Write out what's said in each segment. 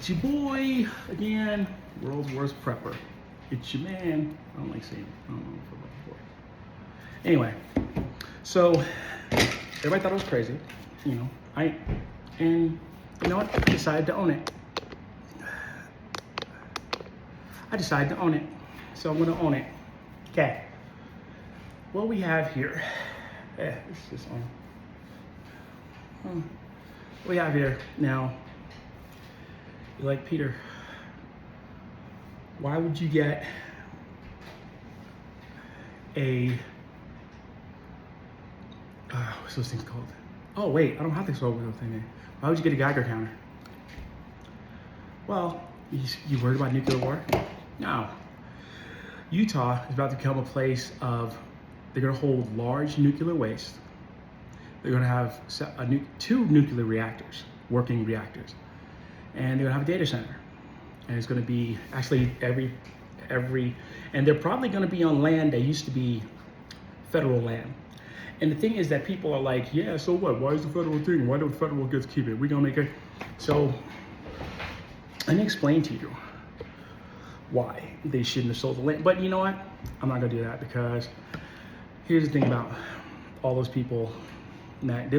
It's your boy again, world's worst prepper. It's your man. I don't like saying it. I don't know if I'm looking for it. Anyway, so everybody thought I was crazy, you know. And you know what? I decided to own it. I decided to own it, so I'm gonna own it. Okay. What we have here, this is on. What we have here now. You're like, Peter, why would you get a what's those things called? Oh wait, I don't have to solve with thing there. Why would you get a Geiger counter? Well, you worried about nuclear war? No. Utah is about to become a place of, they're going to hold large nuclear waste. They're going to have two nuclear reactors, working reactors. And they're going to have a data center. And it's going to be actually every, and they're probably going to be on land that used to be federal land. And the thing is that people are like, yeah, so what? Why is the federal thing? Why do the federal get to keep it? We're going to make it. So let me explain to you why they shouldn't have sold the land. But you know what? I'm not going to do that, because here's the thing about all those people that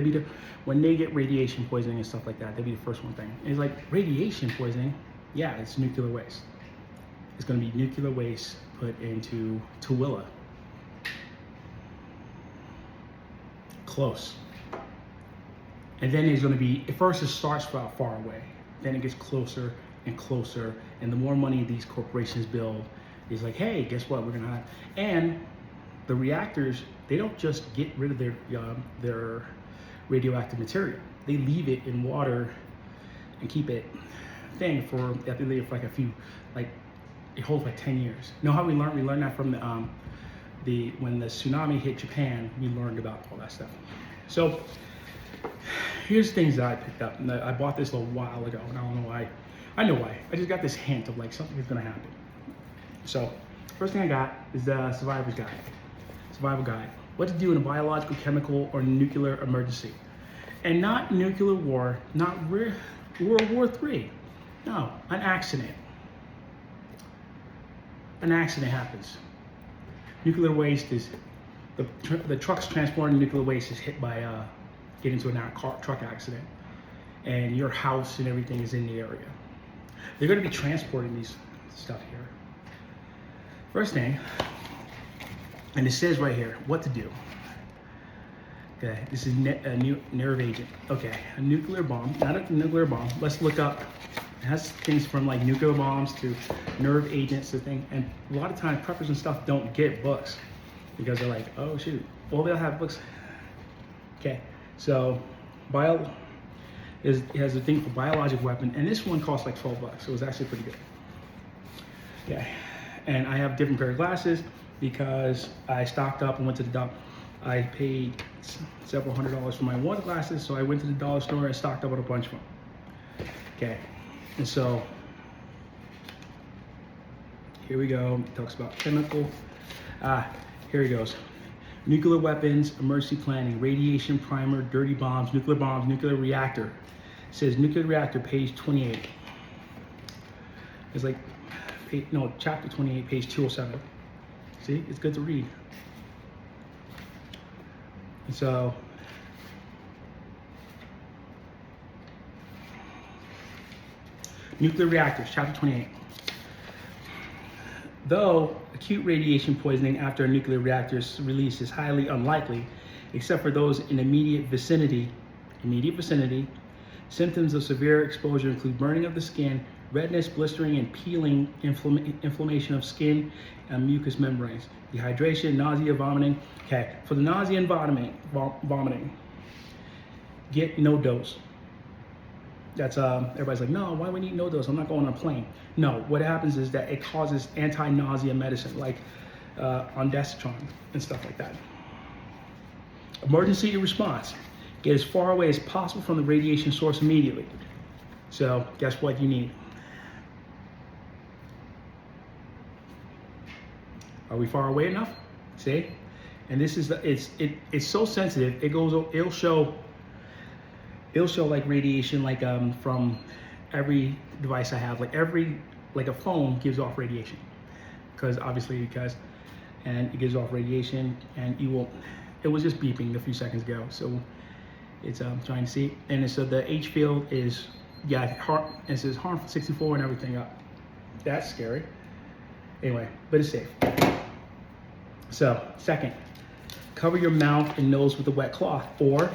when they get radiation poisoning and stuff like that, they'll be the first one thing. And it's like, radiation poisoning? Yeah, it's nuclear waste. It's going to be nuclear waste put into Tooele. Close. And then there's going to be, at first it starts far away, then it gets closer and closer, and the more money these corporations build, is like, hey, guess what, we're going to have, and the reactors, they don't just get rid of their radioactive material. They leave it in water and keep it thing for, I think for like a few, like it holds like 10 years. You know how we learned? We learned that from when the tsunami hit Japan, we learned about all that stuff. So here's things that I picked up. And I bought this a while ago, and I don't know why. I know why. I just got this hint of like something is gonna happen. So first thing I got is the Survivor's Guide. Survival Guide. What to do in a biological, chemical, or nuclear emergency. And not nuclear war, not World War III. No, an accident. An accident happens. Nuclear waste is, the trucks transporting nuclear waste is hit by, get into a truck accident. And your house and everything is in the area. They're gonna be transporting these stuff here. First thing, and it says right here, what to do. Okay, this is a nerve agent. Okay, a nuclear bomb, not a nuclear bomb. Let's look up. It has things from like nuclear bombs to nerve agents and thing. And a lot of times preppers and stuff don't get books because they're like, oh shoot, well they'll have books. Okay, so it has a thing for biologic weapon, and this one costs like 12 bucks, so it was actually pretty good. Okay, and I have different pair of glasses because I stocked up and went to the dump. I paid several $100s for my one glasses, so I went to the dollar store and stocked up with a bunch of them. Okay, and so here we go. It talks about chemical. Here he goes. Nuclear weapons, emergency planning, radiation primer, dirty bombs, nuclear reactor. It says nuclear reactor, page 28. It's like, no, chapter 28, page 207. See, it's good to read. And so, nuclear reactors, chapter 28. Though acute radiation poisoning after a nuclear reactor's release is highly unlikely, except for those in immediate vicinity, symptoms of severe exposure include burning of the skin, redness, blistering, and peeling, inflammation of skin and mucous membranes, dehydration, nausea, vomiting. Okay, for the nausea and vomiting, get no dose. That's everybody's like, no, why would we need no dose? I'm not going on a plane. No, what happens is that it causes anti-nausea medicine like ondansetron and stuff like that. Emergency response: get as far away as possible from the radiation source immediately. So guess what you need? Are we far away enough? See? And this is it's so sensitive. It'll show like radiation, like from every device I have, like a phone gives off radiation, because and it gives off radiation, and it was just beeping a few seconds ago, so it's trying to see, and so the H field is, it says harmful 64 and everything up. That's scary. Anyway, but it's safe. So, second, cover your mouth and nose with a wet cloth, or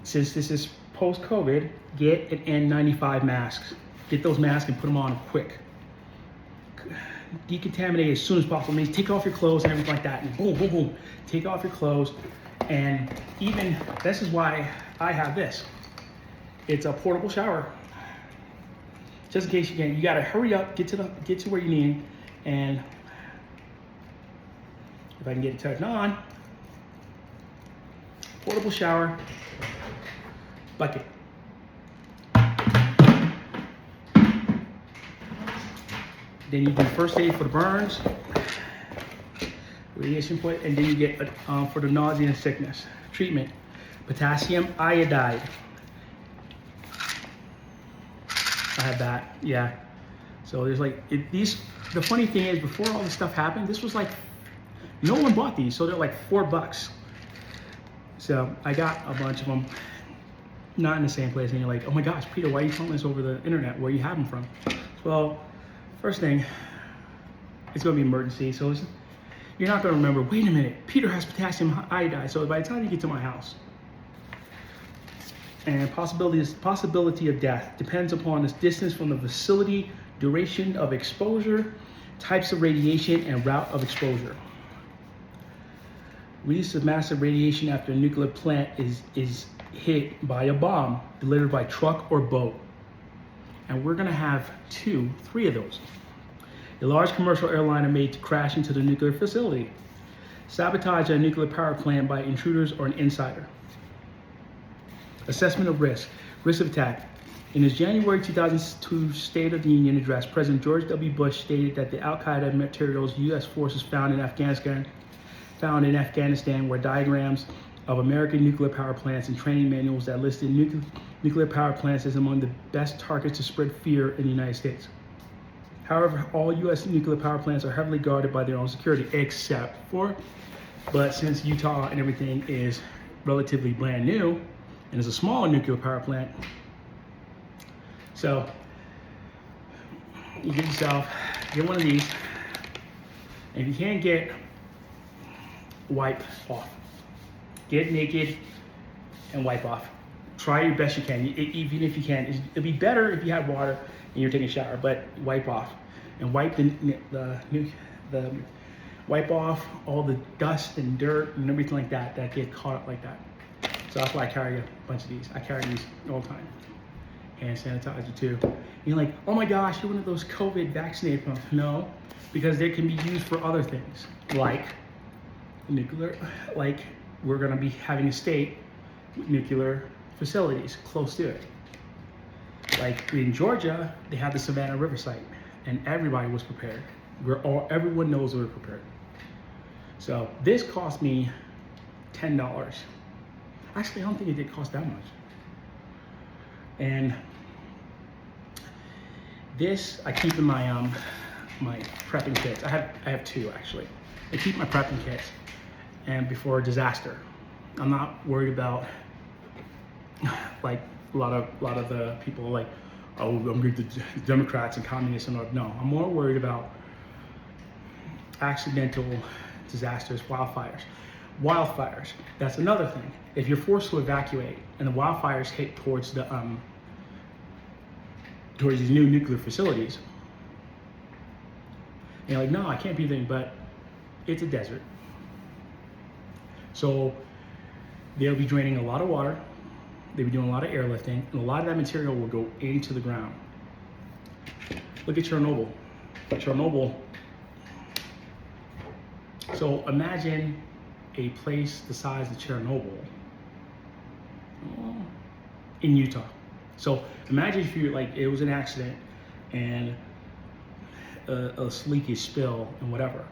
since this is post-COVID, get an N95 masks. Get those masks and put them on quick. Decontaminate as soon as possible. Means take off your clothes and everything like that, and boom, boom, boom. Take off your clothes, and even this is why I have this. It's a portable shower. Just in case you gotta hurry up, get to where you need, and if I can get it turned on, portable shower bucket. Then you do first aid for the burns, radiation point, and then you get for the nausea and sickness treatment, potassium iodide. I had that, yeah. So there's the funny thing is, before all this stuff happened, this was like, no one bought these, so they're like $4. So I got a bunch of them, not in the same place, and you're like, oh my gosh, Peter, why are you telling us over the internet where you have them from? Well, first thing, it's gonna be emergency, so you're not gonna remember, wait a minute, Peter has potassium iodide, so by the time you get to my house, and possibility of death depends upon the distance from the facility, duration of exposure, types of radiation, and route of exposure. Release of massive radiation after a nuclear plant is hit by a bomb delivered by truck or boat. And we're gonna have 3 of those. A large commercial airliner made to crash into the nuclear facility. Sabotage at a nuclear power plant by intruders or an insider. Assessment of risk of attack. In his January 2002 State of the Union address, President George W. Bush stated that the Al-Qaeda materials U.S. forces found in Afghanistan were diagrams of American nuclear power plants and training manuals that listed nuclear power plants as among the best targets to spread fear in the United States. However, all U.S. nuclear power plants are heavily guarded by their own security, but since Utah and everything is relatively brand new, and it's a small nuclear power plant, so you get one of these, and if you can't get, wipe off. Get naked and wipe off. Try your best you can, even if you can. It'd be better if you had water and you're taking a shower, but wipe off. And wipe wipe off all the dust and dirt and everything like that get caught up like that. So that's why I carry a bunch of these. I carry these all the time. And sanitizer too. And you're like, oh my gosh, you're one of those COVID vaccinated people. No, because they can be used for other things, like nuclear, like we're gonna be having a state with nuclear facilities close to it. Like in Georgia, they have the Savannah River site, and everybody was prepared. Everyone knows we were prepared. So this cost me $10. Actually, I don't think it did cost that much. And this I keep in my my prepping kits. I have 2 actually. I keep my prepping kits, and before a disaster. I'm not worried about like a lot of the people like, oh, I'm going to Democrats and communists and all. No, I'm more worried about accidental disasters, wildfires. That's another thing. If you're forced to evacuate and the wildfires hit towards these new nuclear facilities, and you're like, no, I can't be there, but it's a desert. So they'll be draining a lot of water, they'll be doing a lot of airlifting, and a lot of that material will go into the ground. Look at Chernobyl. So imagine a place the size of Chernobyl in Utah. So imagine if you're like, it was an accident and a leakage spill and whatever,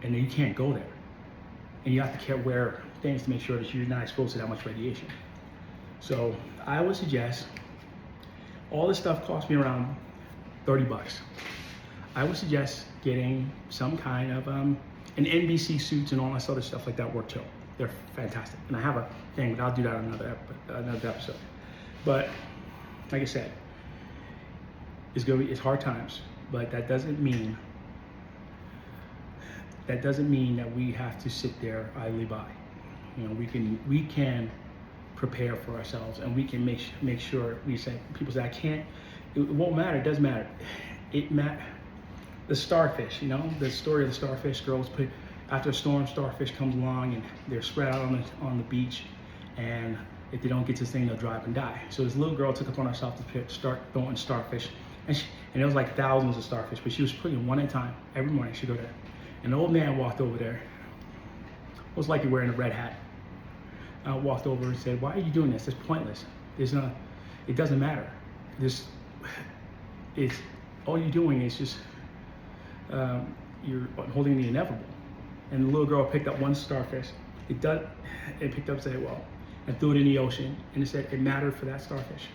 and then you can't go there. And you have to wear things to make sure that you're not exposed to that much radiation. So I would suggest All this stuff cost me around 30 bucks. I would suggest getting some kind of an NBC suits and all this other stuff like that work too. They're fantastic. And I have a thing, but I'll do that on another episode. But like I said, it's hard times, but that doesn't mean that we have to sit there idly by. You know, we can prepare for ourselves, and we can make sure people say I can't. It won't matter. It doesn't matter. The starfish, you know, the story of the starfish girls put after a storm, starfish comes along and they're spread out on the beach, and if they don't get this thing, they'll dry up and die. So this little girl took upon herself to start throwing starfish, and it was like thousands of starfish, but she was putting one at a time every morning. She'd go there, and an old man walked over there, most likely wearing a red hat. Walked over and said, "Why are you doing this? It's pointless. It doesn't matter. All you're doing is just you're holding the inevitable." And the little girl picked up one starfish. It picked up and said, "Well," and threw it in the ocean, and it said it mattered for that starfish.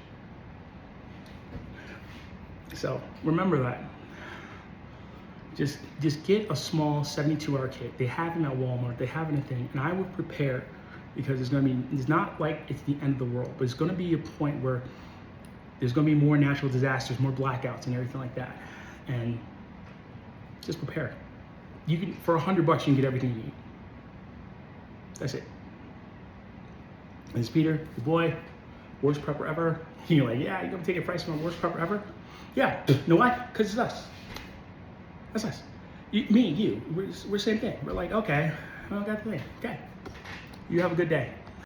So remember that. Just get a small 72-hour kit. They have them at Walmart. They have anything, and I would prepare, because it's not like it's the end of the world, but it's going to be a point where there's going to be more natural disasters, more blackouts, and everything like that. And just prepare. For $100 you can get everything you need. That's it. And it's Peter, the boy, worst prepper ever. You're like, yeah, you're gonna take a price from worst prepper ever? Yeah. You know why? Because it's us. That's us. Me and you. We're the same thing. We're like, okay, I got the thing. Okay. You have a good day.